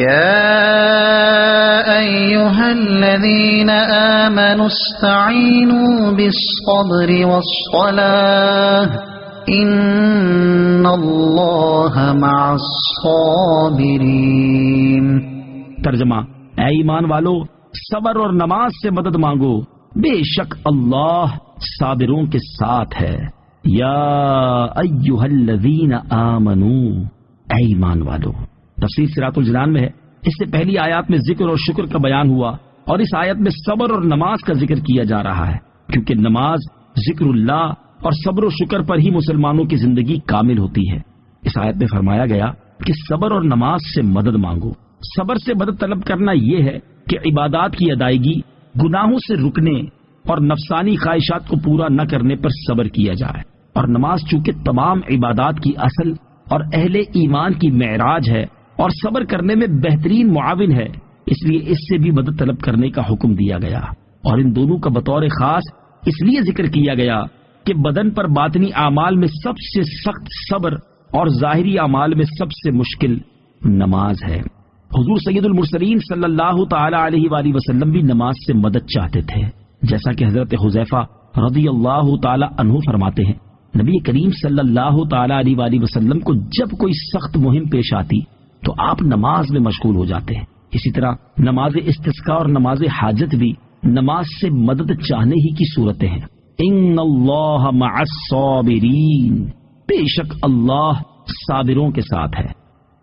يا أيها الذين آمنوا استعينوا بالصبر والصلاة إن الله مع الصابرين۔ ترجمہ، اے ایمان والو، صبر اور نماز سے مدد مانگو، بے شک اللہ صابروں کے ساتھ ہے۔ یا ایھا الذین آمنو، اے ایمان والو۔ تفسیر صراط الجنان میں ہے، اس سے پہلی آیات میں ذکر اور شکر کا بیان ہوا اور اس آیت میں صبر اور نماز کا ذکر کیا جا رہا ہے، کیونکہ نماز ذکر اللہ اور صبر و شکر پر ہی مسلمانوں کی زندگی کامل ہوتی ہے۔ اس آیت میں فرمایا گیا کہ صبر اور نماز سے مدد مانگو۔ صبر سے مدد طلب کرنا یہ ہے کہ عبادات کی ادائیگی، گناہوں سے رکنے اور نفسانی خواہشات کو پورا نہ کرنے پر صبر کیا جائے، اور نماز چونکہ تمام عبادات کی اصل اور اہل ایمان کی معراج ہے اور صبر کرنے میں بہترین معاون ہے، اس لیے اس سے بھی مدد طلب کرنے کا حکم دیا گیا، اور ان دونوں کا بطور خاص اس لیے ذکر کیا گیا کہ بدن پر باطنی اعمال میں سب سے سخت صبر اور ظاہری اعمال میں سب سے مشکل نماز ہے۔ حضور سید المرسلین صلی اللہ تعالی علیہ وآلہ وسلم بھی نماز سے مدد چاہتے تھے، جیسا کہ حضرت حذیفہ رضی اللہ تعالی عنہ فرماتے ہیں، نبی کریم صلی اللہ تعالی علیہ وآلہ وسلم کو جب کوئی سخت مہم پیش آتی تو آپ نماز میں مشغول ہو جاتے ہیں۔ اسی طرح نماز استسقاء اور نماز حاجت بھی نماز سے مدد چاہنے ہی کی صورتیں ہیں۔ ان اللہ مع الصابرین، بے شک اللہ صابروں کے ساتھ ہے۔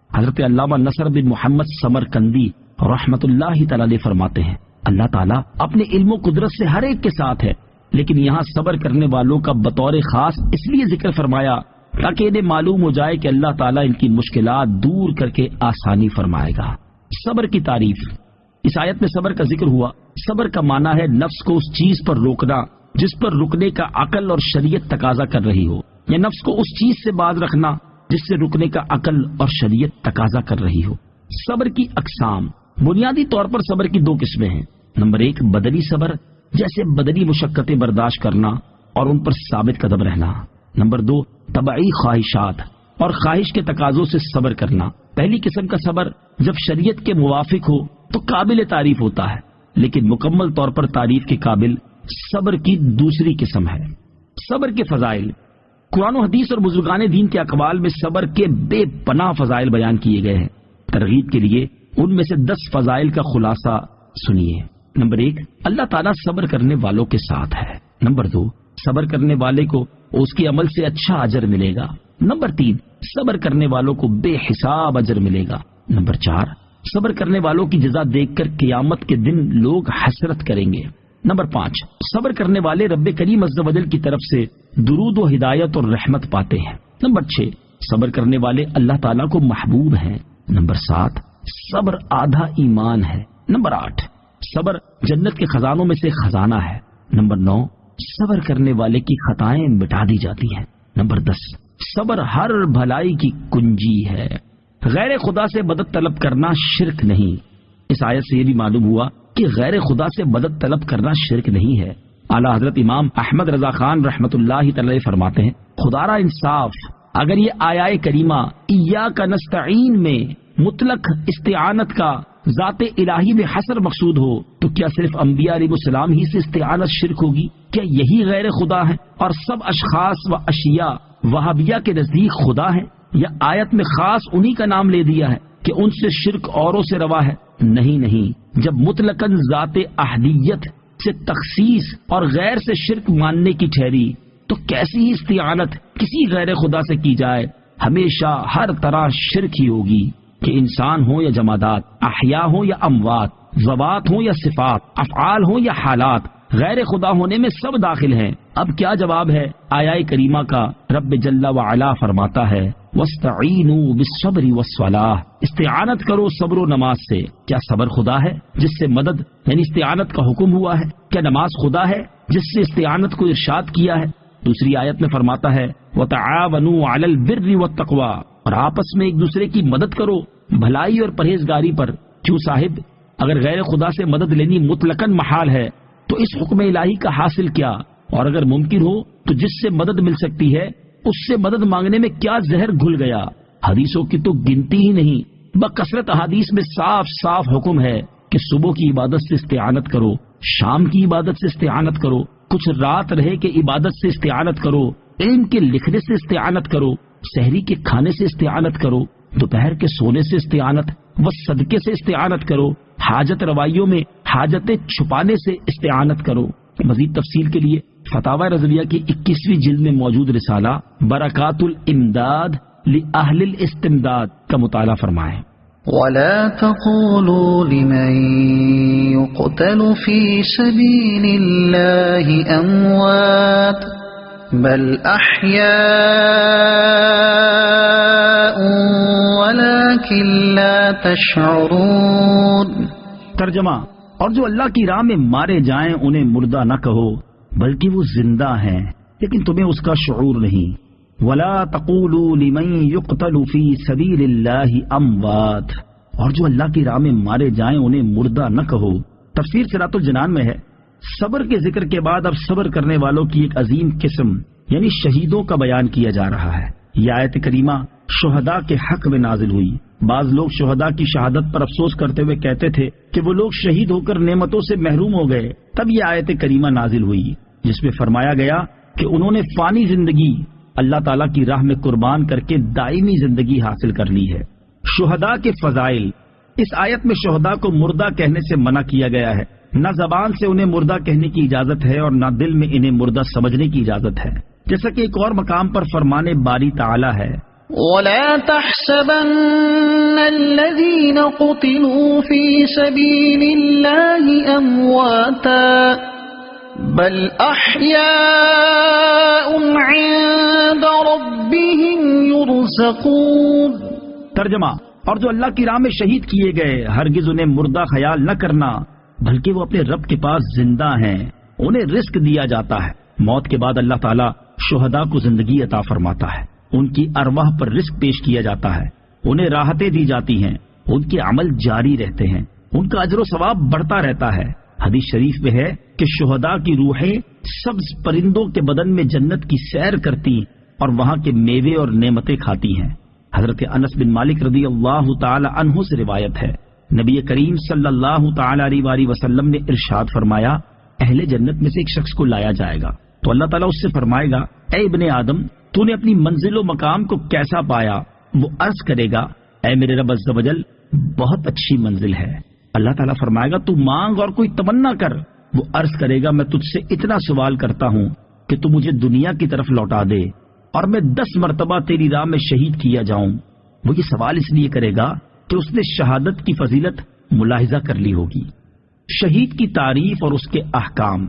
حضرت علامہ نصر بن محمد سمرقندی رحمت اللہ تعالی علیہ فرماتے ہیں، اللہ تعالیٰ اپنے علم و قدرت سے ہر ایک کے ساتھ ہے، لیکن یہاں صبر کرنے والوں کا بطور خاص اس لیے ذکر فرمایا تاکہ انہیں معلوم ہو جائے کہ اللہ تعالیٰ ان کی مشکلات دور کر کے آسانی فرمائے گا۔ صبر کی تعریف، اس آیت میں صبر کا ذکر ہوا۔ صبر کا معنی ہے نفس کو اس چیز پر روکنا جس پر رکنے کا عقل اور شریعت تقاضا کر رہی ہو، یا نفس کو اس چیز سے باز رکھنا جس سے رکنے کا عقل اور شریعت تقاضا کر رہی ہو۔ صبر کی اقسام، بنیادی طور پر صبر کی دو قسمیں ہیں۔ نمبر 1 بدنی صبر، جیسے بدنی مشقتیں برداشت کرنا اور ان پر ثابت قدم رہنا۔ نمبر 2 طبعی خواہشات اور خواہش کے تقاضوں سے صبر کرنا۔ پہلی قسم کا صبر جب شریعت کے موافق ہو تو قابل تعریف ہوتا ہے، لیکن مکمل طور پر تعریف کے قابل صبر کی دوسری قسم ہے۔ صبر کے فضائل، قرآن و حدیث اور بزرگان دین کے اقوال میں صبر کے بے پناہ فضائل بیان کیے گئے ہیں۔ ترغیب کے لیے ان میں سے 10 فضائل کا خلاصہ سنیے۔ نمبر 1 اللہ تعالیٰ صبر کرنے والوں کے ساتھ ہے۔ نمبر 2 صبر کرنے والے کو اس کے عمل سے اچھا اجر ملے گا۔ نمبر 3 صبر کرنے والوں کو بے حساب اجر ملے گا۔ نمبر 4 صبر کرنے والوں کی جزا دیکھ کر قیامت کے دن لوگ حسرت کریں گے۔ نمبر 5 صبر کرنے والے رب کریم عز و جل کی طرف سے درود و ہدایت اور رحمت پاتے ہیں۔ نمبر 6 صبر کرنے والے اللہ تعالیٰ کو محبوب ہیں۔ نمبر 7 صبر آدھا ایمان ہے۔ نمبر 8 صبر جنت کے خزانوں میں سے خزانہ ہے۔ نمبر 9 صبر کرنے والے کی خطائیں مٹا دی جاتی ہیں۔ نمبر 10 صبر ہر بھلائی کی کنجی ہے۔ غیر خدا سے مدد طلب کرنا شرک نہیں۔ اس آیت سے یہ بھی معلوم ہوا کہ غیر خدا سے مدد طلب کرنا شرک نہیں ہے۔ اعلیٰ حضرت امام احمد رضا خان رحمت اللہ تعالی فرماتے ہیں، خدا را انصاف، اگر یہ آیہ کریمہ ایاک نستعین میں مطلق استعانت کا ذات الہی میں حصر مقصود ہو تو کیا صرف انبیاء علیہ السلام ہی سے استعانت شرک ہوگی؟ کیا یہی غیر خدا ہے اور سب اشخاص و اشیاء وہابیہ کے نزدیک خدا ہے؟ یا آیت میں خاص انہی کا نام لے دیا ہے کہ ان سے شرک اوروں سے روا ہے؟ نہیں، جب مطلقاً ذات احدیت سے تخصیص اور غیر سے شرک ماننے کی ٹھہری تو کیسی ہی استعانت کسی غیر خدا سے کی جائے ہمیشہ ہر طرح شرک ہی ہوگی، کہ انسان ہو یا جمادات، احیاء ہو یا اموات، ذوات ہوں یا صفات، افعال ہوں یا حالات، غیر خدا ہونے میں سب داخل ہیں۔ اب کیا جواب ہے آیہ کریمہ کا؟ رب جل وعلا فرماتا ہے وَاسْتَعِینُوا بِالصَّبْرِ وَالصَّلَاةِ، استعانت کرو صبر و نماز سے۔ کیا صبر خدا ہے جس سے مدد یعنی استعانت کا حکم ہوا ہے؟ کیا نماز خدا ہے جس سے استعانت کو ارشاد کیا ہے؟ دوسری آیت میں فرماتا ہے وَتَعَاوَنُوا عَلَى الْبِرِّ وَالتَّقْوَىٰ، اور آپس میں ایک دوسرے کی مدد کرو بھلائی اور پرہیزگاری پر۔ کیوں صاحب، اگر غیر خدا سے مدد لینی مطلقاً محال ہے تو اس حکم الہی کا حاصل کیا؟ اور اگر ممکن ہو تو جس سے مدد مل سکتی ہے اس سے مدد مانگنے میں کیا زہر گھل گیا؟ حدیثوں کی تو گنتی ہی نہیں، بکثرت احادیث میں صاف صاف حکم ہے کہ صبح کی عبادت سے استعانت کرو، شام کی عبادت سے استعانت کرو، کچھ رات رہے کہ عبادت سے استعانت کرو، علم کے لکھنے سے استعانت کرو، سحری کے کھانے سے استعانت کرو، دوپہر کے سونے سے استعانت و صدقے سے استعانت کرو، حاجت روائیوں میں حاجتیں چھپانے سے استعانت کرو۔ مزید تفصیل کے لیے فتاوی رضویہ کی 21ویں جلد میں موجود رسالہ برکات الامداد لأہل الاستمداد کا مطالعہ فرمائیں۔ ولا تقولوا لمن يقتل في سبيل الله أموات بل أحياء ولكن لا تشعرون۔ ترجمہ، اور جو اللہ کی راہ میں مارے جائیں انہیں مردہ نہ کہو بلکہ وہ زندہ ہیں لیکن تمہیں اس کا شعور نہیں۔ ولا تقولوا لمن يقتل في سبيل الله اموات، اور جو اللہ کی راہ میں مارے جائیں انہیں مردہ نہ کہو۔ تفسیر صراط الجنان میں ہے، صبر کے ذکر کے بعد اب صبر کرنے والوں کی ایک عظیم قسم یعنی شہیدوں کا بیان کیا جا رہا ہے۔ یہ آیت کریمہ شہداء کے حق میں نازل ہوئی۔ بعض لوگ شہداء کی شہادت پر افسوس کرتے ہوئے کہتے تھے کہ وہ لوگ شہید ہو کر نعمتوں سے محروم ہو گئے، تب یہ آیت کریمہ نازل ہوئی جس میں فرمایا گیا کہ انہوں نے فانی زندگی اللہ تعالیٰ کی راہ میں قربان کر کے دائمی زندگی حاصل کر لی ہے۔ شہداء کے فضائل، اس آیت میں شہداء کو مردہ کہنے سے منع کیا گیا ہے۔ نہ زبان سے انہیں مردہ کہنے کی اجازت ہے اور نہ دل میں انہیں مردہ سمجھنے کی اجازت ہے، جیسا کہ ایک اور مقام پر فرمان باری تعالی ہے، وَلَا تَحْسَبَنَّ الَّذِينَ قُتِلُوا فِي سَبِيلِ اللَّهِ أَمْوَاتًا بَلْ أَحْيَاءٌ عِندَ رَبِّهِمْ يُرْزَقُونَ۔ ترجمہ، اور جو اللہ کی راہ میں شہید کیے گئے ہرگز انہیں مردہ خیال نہ کرنا بلکہ وہ اپنے رب کے پاس زندہ ہیں، انہیں رزق دیا جاتا ہے۔ موت کے بعد اللہ تعالیٰ شہداء کو زندگی عطا فرماتا ہے، ان کی ارواح پر رزق پیش کیا جاتا ہے، انہیں راحتیں دی جاتی ہیں، ان کے عمل جاری رہتے ہیں، ان کا اجر و ثواب بڑھتا رہتا ہے۔ حدیث شریف میں ہے کہ شہداء کی روحیں سبز پرندوں کے بدن میں جنت کی سیر کرتی اور وہاں کے میوے اور نعمتیں کھاتی ہیں۔ حضرت انس بن مالک رضی اللہ تعالی عنہ سے روایت ہے، نبی کریم صلی اللہ تعالی علیہ وسلم نے ارشاد فرمایا، اہل جنت میں سے ایک شخص کو لایا جائے گا تو اللہ تعالیٰ اس سے فرمائے گا، اے ابن آدم، تو نے اپنی منزل و مقام کو کیسا پایا؟ وہ عرض کرے گا، اے میرے رب عز و جل، بہت اچھی منزل ہے۔ اللہ تعالیٰ فرمائے گا، تو مانگ اور کوئی تمنا کر۔ وہ عرض کرے گا، میں تجھ سے اتنا سوال کرتا ہوں کہ تو مجھے دنیا کی طرف لوٹا دے اور میں 10 مرتبہ تیری راہ میں شہید کیا جاؤں۔ وہ یہ سوال اس لیے کرے گا کہ اس نے شہادت کی فضیلت ملاحظہ کر لی ہوگی۔ شہید کی تعریف اور اس کے احکام۔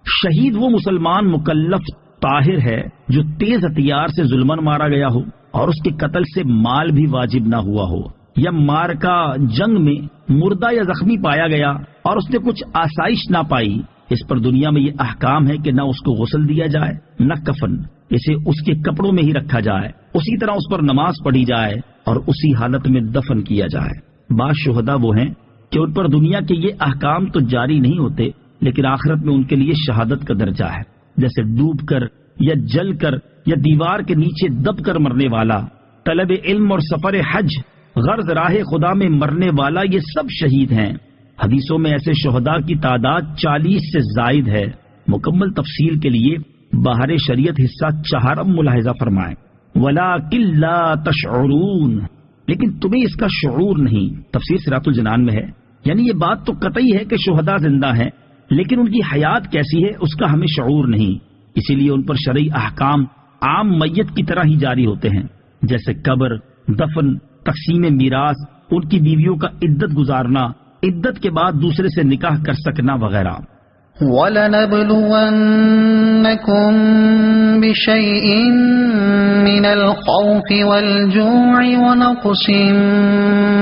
شہید وہ مسلمان مکلف طاہر ہے جو تیز ہتھیار سے ظلمن مارا گیا ہو اور اس کے قتل سے مال بھی واجب نہ ہوا ہو، یا مارکا جنگ میں مردہ یا زخمی پایا گیا اور اس نے کچھ آسائش نہ پائی۔ اس پر دنیا میں یہ احکام ہے کہ نہ اس کو غسل دیا جائے نہ کفن، اسے اس کے کپڑوں میں ہی رکھا جائے، اسی طرح اس پر نماز پڑھی جائے اور اسی حالت میں دفن کیا جائے۔ بعض شہداء وہ ہیں کہ ان پر دنیا کے یہ احکام تو جاری نہیں ہوتے لیکن آخرت میں ان کے لیے شہادت کا درجہ ہے، جیسے ڈوب کر یا جل کر یا دیوار کے نیچے دب کر مرنے والا، طلب علم اور سفر حج، غرض راہ خدا میں مرنے والا، یہ سب شہید ہیں۔ حدیثوں میں ایسے شہداء کی تعداد 40 سے زائد ہے۔ مکمل تفصیل کے لیے بہار شریعت حصہ 4 ملاحظہ فرمائیں۔ وَلَٰكِن لَّا تَشْعُرُونَ، لیکن تمہیں اس کا شعور نہیں۔ تفسیر صراط الجنان میں ہے، یعنی یہ بات تو قطعی ہے کہ شہداء زندہ ہیں لیکن ان کی حیات کیسی ہے اس کا ہمیں شعور نہیں، اسی لیے ان پر شرعی احکام عام میت کی طرح ہی جاری ہوتے ہیں، جیسے قبر، دفن، تقسیم میراث، ان کی بیویوں کا عدت گزارنا، عدت کے بعد دوسرے سے نکاح کر سکنا وغیرہ۔ وَلَنَبْلُوَنَّكُمْ بِشَيْءٍ مِّنَ الْخَوْفِ وَالْجُوعِ وَنَقْصٍ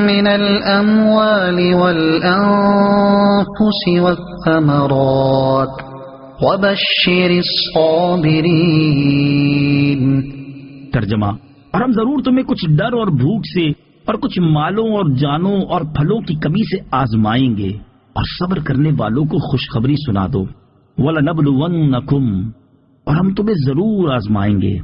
مِّنَ الْأَمْوَالِ وَالْأَنفُسِ وَالثَّمَرَاتِ وَبَشِّرِ الصَّابِرِينَ۔ ترجمہ، اور ہم ضرور تمہیں کچھ ڈر اور بھوک سے اور کچھ مالوں اور جانوں اور پھلوں کی کمی سے آزمائیں گے، اور صبر کرنے والوں کو خوشخبری سنا دو۔ وَلَنَبْلُوَنَّكُمْ، اور ہم تمہیں ضرور آزمائیں گے۔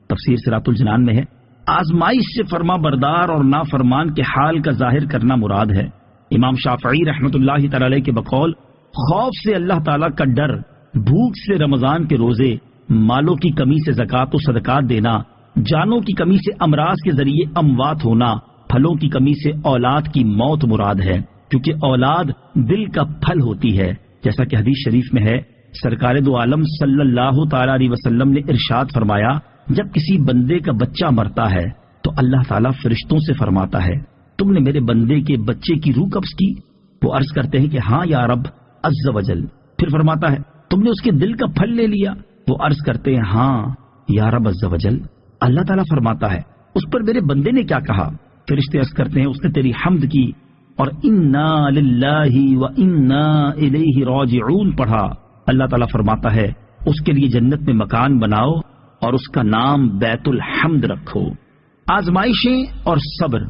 تفسیر صراط الجنان میں ہے، آزمائش سے فرما بردار اور نافرمان کے حال کا ظاہر کرنا مراد ہے۔ امام شافعی رحمۃ اللہ تعالی علیہ کے بقول خوف سے اللہ تعالیٰ کا ڈر، بھوک سے رمضان کے روزے، مالوں کی کمی سے زکوٰۃ و صدقات دینا، جانوں کی کمی سے امراض کے ذریعے اموات ہونا، پھلوں کی کمی سے اولاد کی موت مراد ہے، کیونکہ اولاد دل کا پھل ہوتی ہے، جیسا کہ حدیث شریف میں ہے۔ سرکار دو عالم صلی اللہ تعالی علیہ وسلم نے ارشاد فرمایا، جب کسی بندے کا بچہ مرتا ہے تو اللہ تعالیٰ فرشتوں سے فرماتا ہے، تم نے میرے بندے کے بچے کی روح قبض کی؟ وہ عرض کرتے ہیں کہ ہاں یا رب عز وجل۔ پھر فرماتا ہے، تم نے اس کے دل کا پھل لے لیا؟ وہ عرض کرتے ہیں ہاں یا رب عز وجل۔ اللہ تعالیٰ فرماتا ہے، اس پر میرے بندے نے کیا کہا؟ فرشتے عرض کرتے ہیں، اس نے تیری حمد کی اور انا للہ و انا الیہ راجعون پڑھا۔ اللہ تعالیٰ فرماتا ہے، اس کے لیے جنت میں مکان بناؤ اور اس کا نام بیت الحمد رکھو۔ آزمائشیں اور صبر،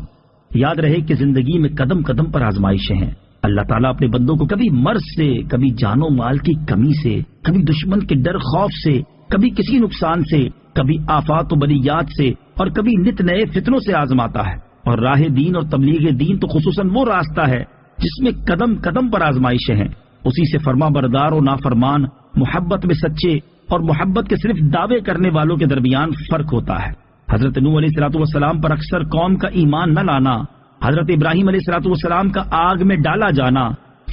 یاد رہے کہ زندگی میں قدم قدم پر آزمائشیں ہیں۔ اللہ تعالیٰ اپنے بندوں کو کبھی مرض سے، کبھی جان و مال کی کمی سے، کبھی دشمن کے ڈر خوف سے، کبھی کسی نقصان سے، کبھی آفات و بلیات سے، اور کبھی نت نئے فتنوں سے آزماتا ہے۔ اور راہ دین اور تبلیغ دین تو خصوصاً وہ راستہ ہے جس میں قدم قدم پر آزمائشیں ہیں۔ اسی سے فرما بردار و نافرمان، محبت میں سچے اور محبت کے صرف دعوے کرنے والوں کے درمیان فرق ہوتا ہے۔ حضرت نوح علیہ الصلوۃ والسلام پر اکثر قوم کا ایمان نہ لانا، حضرت ابراہیم علیہ الصلوۃ والسلام کا آگ میں ڈالا جانا،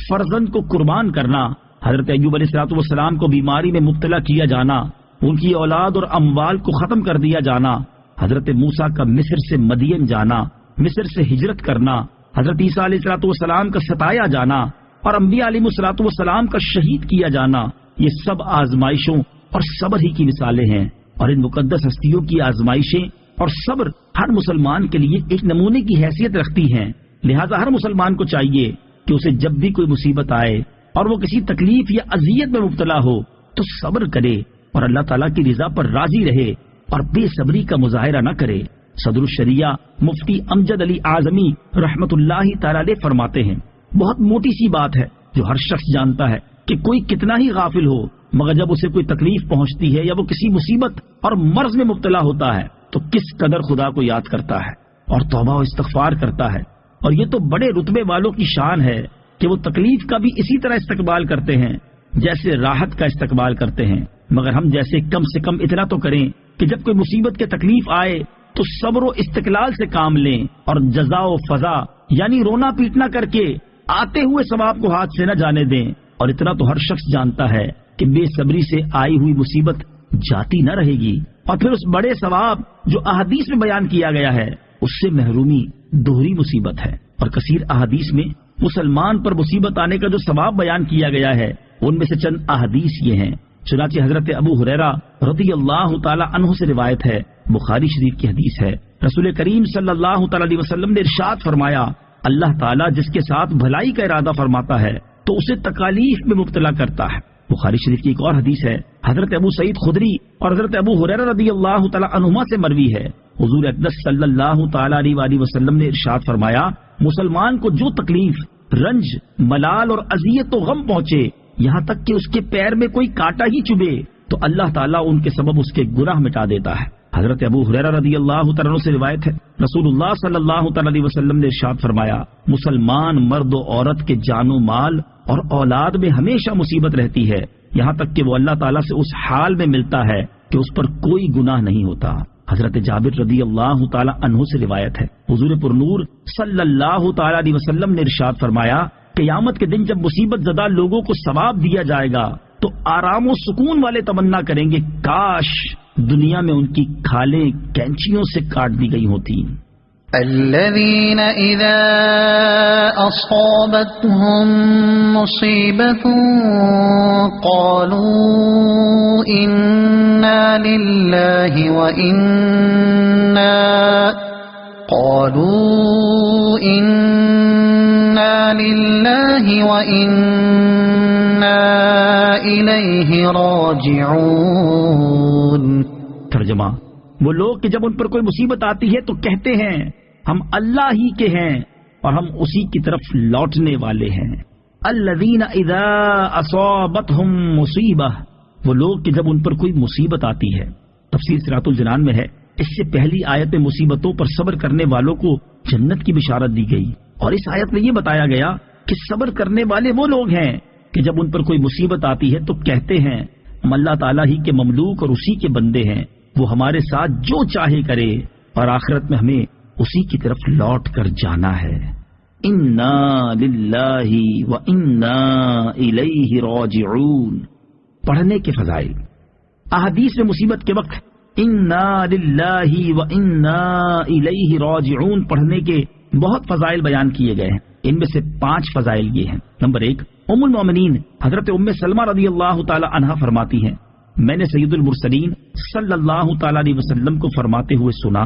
فرزند کو قربان کرنا، حضرت ایوب علیہ الصلوۃ والسلام کو بیماری میں مبتلا کیا جانا، ان کی اولاد اور اموال کو ختم کر دیا جانا، حضرت موسیٰ کا مصر سے مدین جانا، مصر سے ہجرت کرنا، حضرت عیسیٰ علیہ الصلوۃ والسلام کا ستایا جانا اور انبیاء علیہ الصلوۃ والسلام کا شہید کیا جانا، یہ سب آزمائشوں اور صبر ہی کی مثالیں ہیں۔ اور ان مقدس ہستیوں کی آزمائشیں اور صبر ہر مسلمان کے لیے ایک نمونے کی حیثیت رکھتی ہیں۔ لہذا ہر مسلمان کو چاہیے کہ اسے جب بھی کوئی مصیبت آئے اور وہ کسی تکلیف یا اذیت میں مبتلا ہو تو صبر کرے اور اللہ تعالیٰ کی رضا پر راضی رہے اور بے صبری کا مظاہرہ نہ کرے۔ صدر الشریعہ مفتی امجد علی اعظمی رحمت اللہ تعالی علیہ فرماتے ہیں، بہت موٹی سی بات ہے جو ہر شخص جانتا ہے کہ کوئی کتنا ہی غافل ہو، مگر جب اسے کوئی تکلیف پہنچتی ہے یا وہ کسی مصیبت اور مرض میں مبتلا ہوتا ہے تو کس قدر خدا کو یاد کرتا ہے اور توبہ و استغفار کرتا ہے۔ اور یہ تو بڑے رتبے والوں کی شان ہے کہ وہ تکلیف کا بھی اسی طرح استقبال کرتے ہیں جیسے راحت کا استقبال کرتے ہیں، مگر ہم جیسے کم سے کم اتنا تو کریں کہ جب کوئی مصیبت کے تکلیف آئے تو صبر و استقلال سے کام لیں اور جزا و فضا یعنی رونا پیٹنا کر کے آتے ہوئے ثواب کو ہاتھ سے نہ جانے دیں۔ اور اتنا تو ہر شخص جانتا ہے کہ بے صبری سے آئی ہوئی مصیبت جاتی نہ رہے گی، اور پھر اس بڑے ثواب جو احادیث میں بیان کیا گیا ہے اس سے محرومی دوہری مصیبت ہے۔ اور کثیر احادیث میں مسلمان پر مصیبت آنے کا جو ثواب بیان کیا گیا ہے ان میں سے چند احادیث یہ ہیں۔ چنانچہ حضرت ابو ہریرہ رضی اللہ تعالی عنہ سے روایت ہے، بخاری شریف کی حدیث ہے، رسول کریم صلی اللہ تعالی علیہ وسلم نے ارشاد فرمایا، اللہ تعالیٰ جس کے ساتھ بھلائی کا ارادہ فرماتا ہے تو اسے تکالیف میں مبتلا کرتا ہے۔ بخاری شریف کی ایک اور حدیث ہے، حضرت ابو سعید خدری اور حضرت ابو ہریرہ رضی اللہ تعالی عنہما سے مروی ہے، حضور اقدس صلی اللہ تعالی علیہ وآلہ وسلم نے ارشاد فرمایا، مسلمان کو جو تکلیف، رنج، ملال اور اذیت و غم پہنچے، یہاں تک کہ اس کے پیر میں کوئی کانٹا ہی چبھے، تو اللہ تعالیٰ ان کے سبب اس کے گناہ مٹا دیتا ہے۔ حضرت ابو ہریرہ رضی اللہ تعالیٰ عنہ سے روایت ہے، رسول اللہ صلی اللہ تعالی علیہ وسلم نے ارشاد فرمایا، مسلمان مرد و عورت کے جان و مال اور اولاد میں ہمیشہ مصیبت رہتی ہے، یہاں تک کہ وہ اللہ تعالیٰ سے اس حال میں ملتا ہے کہ اس پر کوئی گناہ نہیں ہوتا۔ حضرت جابر رضی اللہ تعالی عنہ سے روایت ہے، حضور پرنور صلی اللہ تعالی علیہ وسلم نے ارشاد فرمایا، قیامت کے دن جب مصیبت زدہ لوگوں کو ثواب دیا جائے گا تو آرام و سکون والے تمنا کریں گے کاش دنیا میں ان کی کھالیں کینچیوں سے کاٹ دی گئی ہوتی۔ الذين إذا أصابتهم مصيبة قالوا إنا لله وإنا إليه راجعون۔ ترجمہ، وہ لوگ کہ جب ان پر کوئی مصیبت آتی ہے تو کہتے ہیں ہم اللہ ہی کے ہیں اور ہم اسی کی طرف لوٹنے والے ہیں۔ الذین اذا اصابتهم مصیبہ، وہ لوگ کہ جب ان پر کوئی مصیبت آتی ہے۔ تفسیر صراط الجنان میں ہے، اس سے پہلی آیت میں مصیبتوں پر صبر کرنے والوں کو جنت کی بشارت دی گئی، اور اس آیت میں یہ بتایا گیا کہ صبر کرنے والے وہ لوگ ہیں کہ جب ان پر کوئی مصیبت آتی ہے تو کہتے ہیں ہم اللہ تعالیٰ ہی کے مملوک اور اسی کے بندے ہیں، وہ ہمارے ساتھ جو چاہے کرے اور آخرت میں ہمیں اسی کی طرف لوٹ کر جانا ہے۔ انا للہ وانا الیہ راجعون۔ پڑھنے کے فضائل۔ احادیث میں مصیبت کے وقت انا للہ وانا الیہ راجعون پڑھنے کے بہت فضائل بیان کیے گئے ہیں۔ ان میں سے 5 فضائل یہ ہیں۔ نمبر 1، ام المومنین حضرت ام سلمہ رضی اللہ تعالی عنہا فرماتی ہیں میں نے سید المرسلین صلی اللہ تعالی علیہ وسلم کو فرماتے ہوئے سنا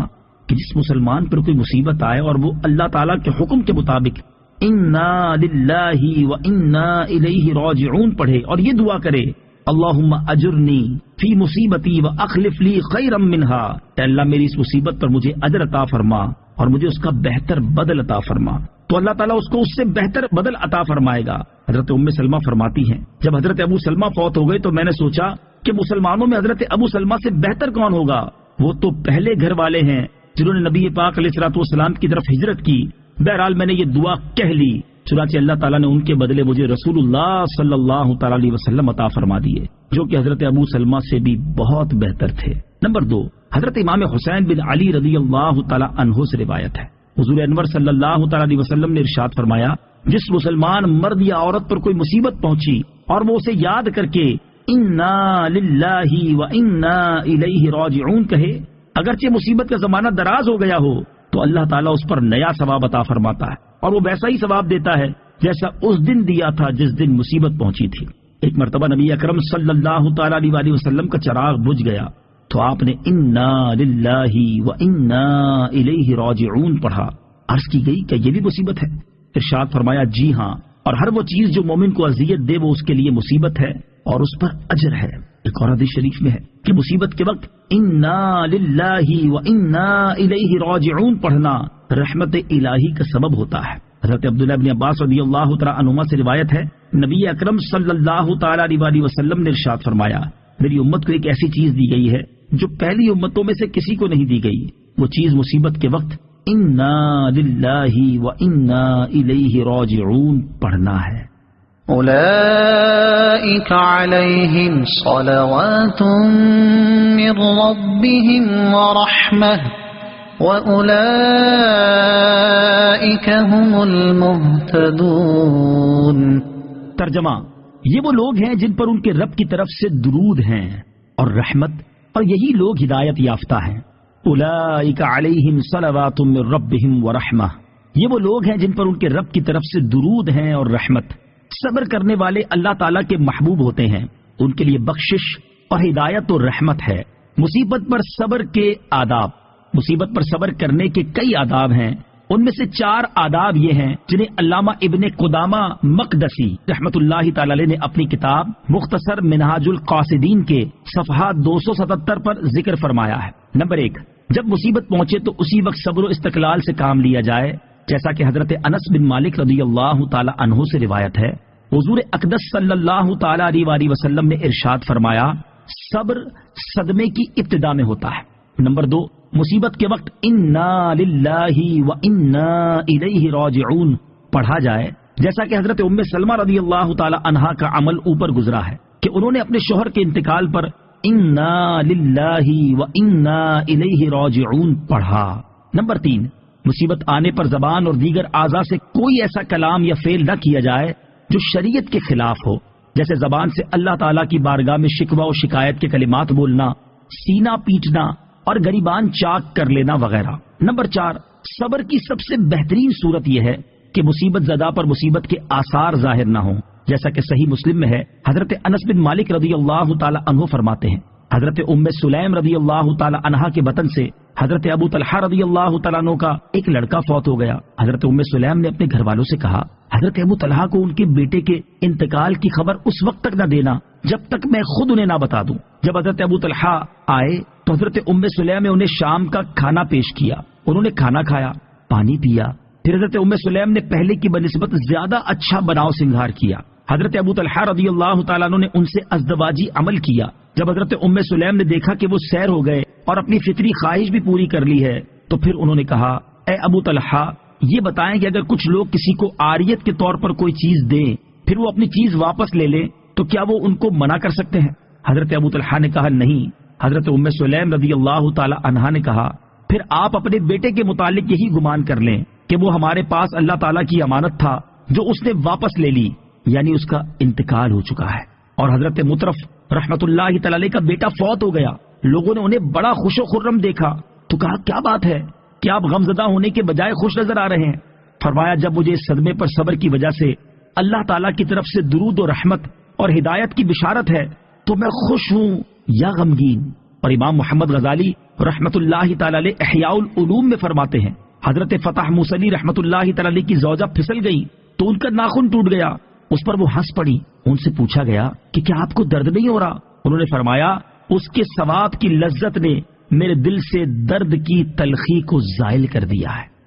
کہ جس مسلمان پر کوئی مصیبت آئے اور وہ اللہ تعالیٰ کے حکم کے مطابق انا للہ وانا الیہ راجعون پڑھے اور یہ دعا کرے اللہم اجرنی فی مصیبتی واخلف لی خیرا منہا، اے اللہ میری اس مصیبت پر مجھے اجر عطا فرما اور مجھے اس کا بہتر بدل عطا فرما، تو اللہ تعالیٰ اس کو اس سے بہتر بدل عطا فرمائے گا۔ حضرت ام سلمہ فرماتی ہیں جب حضرت ابو سلمہ فوت ہو گئے تو میں نے سوچا کہ مسلمانوں میں حضرت ابو سلمہ سے بہتر کون ہوگا، وہ تو پہلے گھر والے ہیں جنہوں نے نبی پاک علیہ الصلوۃ والسلام کی طرف ہجرت کی۔ بہرحال میں نے یہ دعا کہہ لی، چنانچہ اللہ تعالیٰ نے ان کے بدلے مجھے رسول اللہ صلی اللہ تعالی علیہ وسلم عطا فرما دیے، جو کہ حضرت ابو سلمہ سے بھی بہت بہتر تھے۔ نمبر 2، حضرت امام حسین بن علی رضی اللہ تعالی عنہ سے روایت ہے حضور انور صلی اللہ تعالی علیہ وسلم نے ارشاد فرمایا جس مسلمان مرد یا عورت پر کوئی مصیبت پہنچی اور وہ اسے یاد کر کے انا للہ وانا الیہ راجعون کہے، اگرچہ مصیبت کا زمانہ دراز ہو گیا ہو تو اللہ تعالیٰ اس پر نیا ثواب عطا فرماتا ہے اور وہ ویسا ہی ثواب دیتا ہے جیسا اس دن دیا تھا جس دن مصیبت پہنچی تھی۔ ایک مرتبہ نبی اکرم صلی اللہ تعالی علیہ وسلم کا چراغ بجھ گیا تو آپ نے انا للہ وانا الیہ راجعون پڑھا۔ عرض کی گئی کہ یہ بھی مصیبت ہے؟ ارشاد فرمایا جی ہاں، اور ہر وہ چیز جو مومن کو اذیت دے وہ اس کے لیے مصیبت ہے اور اس پر اجر ہے۔ ایک اور حدیث شریف میں ہے کہ مصیبت کے وقت انا للہ وانا الیہ راجعون پڑھنا رحمت الہی کا سبب ہوتا ہے۔ حضرت عبداللہ بن عباس رضی اللہ تعالی عنہما سے روایت ہے نبی اکرم صلی اللہ تعالی علیہ وسلم نے ارشاد فرمایا میری امت کو ایک ایسی چیز دی گئی ہے جو پہلی امتوں میں سے کسی کو نہیں دی گئی، وہ چیز مصیبت کے وقت انا للہ وانا الیہ راجعون پڑھنا ہے۔ اولئک علیہم صلوات من ربہم ورحمہ وَأُولَئِكَ هُمُ الْمُهْتَدُونَ۔ ترجمہ، یہ وہ لوگ ہیں جن پر ان کے رب کی طرف سے درود ہیں اور رحمت، اور یہی لوگ ہدایت یافتہ ہیں۔ اولئک علیہم صلوات من ربہم ورحمہ، یہ وہ لوگ ہیں جن پر ان کے رب کی طرف سے درود ہیں اور رحمت۔ صبر کرنے والے اللہ تعالیٰ کے محبوب ہوتے ہیں، ان کے لیے بخشش اور ہدایت اور رحمت ہے۔ مصیبت پر صبر کے آداب۔ مصیبت پر صبر کرنے کے کئی آداب ہیں، ان میں سے 4 آداب یہ ہیں جنہیں علامہ ابن قدامہ مقدسی رحمت اللہ تعالی علیہ نے اپنی کتاب مختصر منہاج القاصدین کے صفحات 277 پر ذکر فرمایا ہے۔ نمبر 1، جب مصیبت پہنچے تو اسی وقت صبر و استقلال سے کام لیا جائے، جیسا کہ حضرت انس بن مالک رضی اللہ تعالی عنہ سے روایت ہے حضور اقدس صلی اللہ تعالی علیہ وسلم نے ارشاد فرمایا صبر صدمے کی ابتدا میں ہوتا ہے۔ نمبر 2، مصیبت کے وقت انا للہ وانا الیہ راجعون پڑھا جائے، جیسا کہ حضرت ام سلمہ رضی اللہ تعالی عنہا کا عمل اوپر گزرا ہے کہ انہوں نے اپنے شوہر کے انتقال پر انا للہ وانا الیہ راجعون پڑھا۔ نمبر 3، مصیبت آنے پر زبان اور دیگر اعضاء سے کوئی ایسا کلام یا فعل نہ کیا جائے جو شریعت کے خلاف ہو، جیسے زبان سے اللہ تعالیٰ کی بارگاہ میں شکوہ و شکایت کے کلمات بولنا، سینہ پیٹنا اور گریبان چاک کر لینا وغیرہ۔ نمبر 4، صبر کی سب سے بہترین صورت یہ ہے کہ مصیبت زدہ پر مصیبت کے آثار ظاہر نہ ہوں، جیسا کہ صحیح مسلم میں ہے حضرت انس بن مالک رضی اللہ تعالی عنہ فرماتے ہیں حضرت ام سلیم رضی اللہ تعالی عنہا کے بطن سے حضرت ابو طلحہ رضی اللہ تعالیٰ عنہ کا ایک لڑکا فوت ہو گیا۔ حضرت ام سلیم نے اپنے گھر والوں سے کہا حضرت ابو طلحہ کو ان کے بیٹے کے انتقال کی خبر اس وقت تک نہ دینا جب تک میں خود انہیں نہ بتا دوں۔ جب حضرت ابو طلحہ آئے تو حضرت ام سلیم نے انہیں شام کا کھانا پیش کیا، انہوں نے کھانا کھایا، پانی پیا، پھر حضرت ام سلیم نے پہلے کی بنسبت زیادہ اچھا بناؤ سنگھار کیا۔ حضرت ابو طلحہ رضی اللہ تعالیٰ عنہ نے ان سے ازدواجی عمل کیا۔ جب حضرت ام سلیم نے دیکھا کہ وہ سیر ہو گئے اور اپنی فطری خواہش بھی پوری کر لی ہے تو پھر انہوں نے کہا، اے ابو طلحہ یہ بتائیں کہ اگر کچھ لوگ کسی کو عاریت کے طور پر کوئی چیز دیں پھر وہ اپنی چیز واپس لے لیں تو کیا وہ ان کو منع کر سکتے ہیں؟ حضرت ابو طلحہ نے کہا نہیں۔ حضرت ام سلیم رضی اللہ تعالی عنہا نے کہا، پھر آپ اپنے بیٹے کے متعلق یہی گمان کر لیں کہ وہ ہمارے پاس اللہ تعالیٰ کی امانت تھا جو اس نے واپس لے لی، یعنی اس کا انتقال ہو چکا ہے۔ اور حضرت مطرف رحمت اللہ تعالی علیہ کا بیٹا فوت ہو گیا۔ لوگوں نے انہیں بڑا خوش و خرم دیکھا تو کہا، کیا بات ہے کہ آپ غمزدہ ہونے کے بجائے خوش نظر آ رہے ہیں؟ فرمایا، جب مجھے اس صدمے پر صبر کی وجہ سے اللہ تعالیٰ کی طرف سے درود و رحمت اور ہدایت کی بشارت ہے تو میں خوش ہوں یا غمگین؟ اور امام محمد غزالی رحمت اللہ تعالی علیہ احیاء العلوم میں فرماتے ہیں، حضرت فتح موصلی رحمت اللہ تعالی علیہ کی زوجہ پھسل گئی تو ان کا ناخن ٹوٹ گیا، اس پر وہ ہنس پڑی۔ ان سے پوچھا گیا کہ کیا آپ کو درد نہیں ہو رہا؟ انہوں نے فرمایا، اس کے ثواب کی لذت نے میرے دل سے درد کی تلخی کو زائل کر دیا ہے۔